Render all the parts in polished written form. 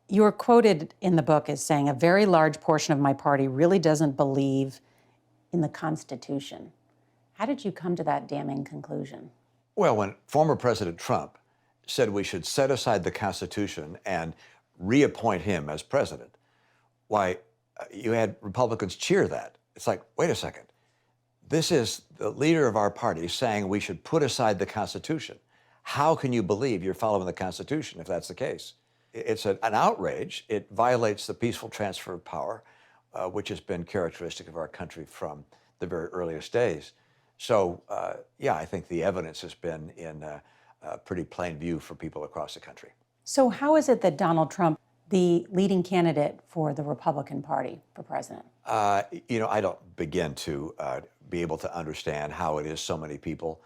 You were quoted in the book as saying, a very large portion of my party really doesn't believe in the Constitution. How did you come to that damning conclusion? Well, when former President Trump said we should set aside the Constitution and reappoint him as president, why, you had Republicans cheer that. It's like, wait a second. This is the leader of our party saying we should put aside the Constitution. How can you believe you're following the Constitution if that's the case? It's an outrage. It violates the peaceful transfer of power, which has been characteristic of our country from the very earliest days. So, yeah, I think the evidence has been in pretty plain view for people across the country. So how is it that Donald Trump, the leading candidate for the Republican Party for president? You know, I don't begin to be able to understand how it is so many people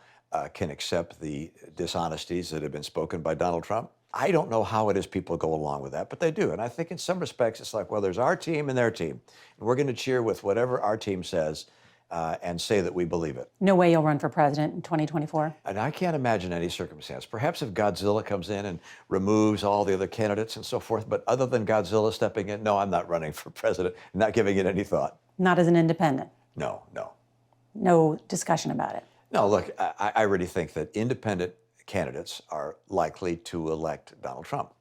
can accept the dishonesties that have been spoken by Donald Trump. I don't know how it is people go along with that, but they do. And I think in some respects, it's like, well, there's our team and their team. And we're going to cheer with whatever our team says and say that we believe it. No way you'll run for president in 2024? And I can't imagine any circumstance. Perhaps if Godzilla comes in and removes all the other candidates and so forth, but other than Godzilla stepping in, no, I'm not running for president, not giving it any thought. Not as an independent? No, no. No discussion about it? No, look, I really think that independent candidates are likely to elect Donald Trump.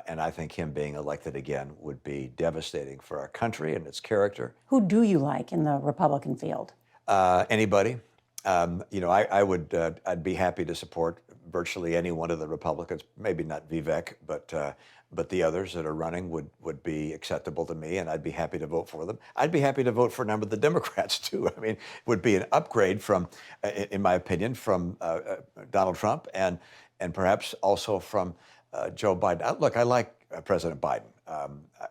And I think him being elected again would be devastating for our country and its character. Who do you like in the Republican field? Anybody. You know, I'd be happy to support virtually any one of the Republicans. Maybe not Vivek, but the others that are running would be acceptable to me, and I'd be happy to vote for them. I'd be happy to vote for a number of the Democrats too. I mean, it would be an upgrade from, in my opinion, from Donald Trump and perhaps also from Joe Biden. Look, I like President Biden.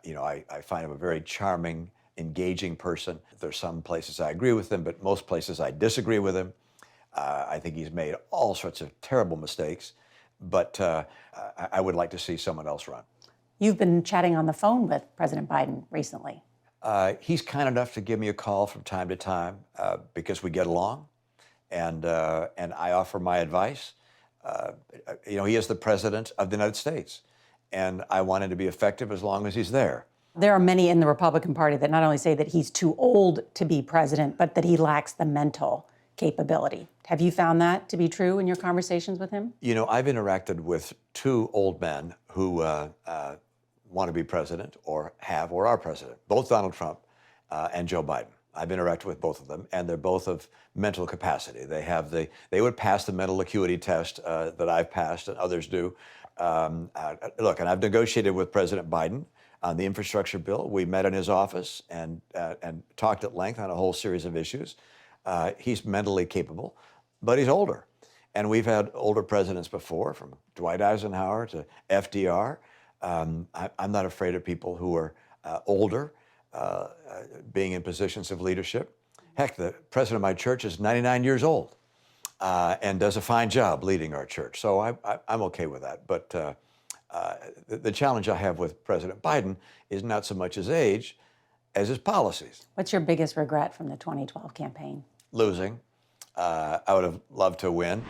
You know, I find him a very charming, engaging person. There's some places I agree with him, but most places I disagree with him. I think he's made all sorts of terrible mistakes, but I would like to see someone else run. You've been chatting on the phone with President Biden recently. He's kind enough to give me a call from time to time because we get along, and I offer my advice. You know, he is the president of the United States, and I want him to be effective as long as he's there. There are many in the Republican Party that not only say that he's too old to be president, but that he lacks the mental capability. Have you found that to be true in your conversations with him? You know, I've interacted with two old men who want to be president or are president, both Donald Trump and Joe Biden. I've interacted with both of them, and they're both of mental capacity. They would pass the mental acuity test that I've passed and others do. Look, and I've negotiated with President Biden on the infrastructure bill. We met in his office and talked at length on a whole series of issues. He's mentally capable, but he's older. And we've had older presidents before, from Dwight Eisenhower to FDR. I'm not afraid of people who are older being in positions of leadership. Heck, the president of my church is 99 years old and does a fine job leading our church. So I'm okay with that. But the challenge I have with President Biden is not so much his age as his policies. What's your biggest regret from the 2012 campaign? Losing. I would have loved to win.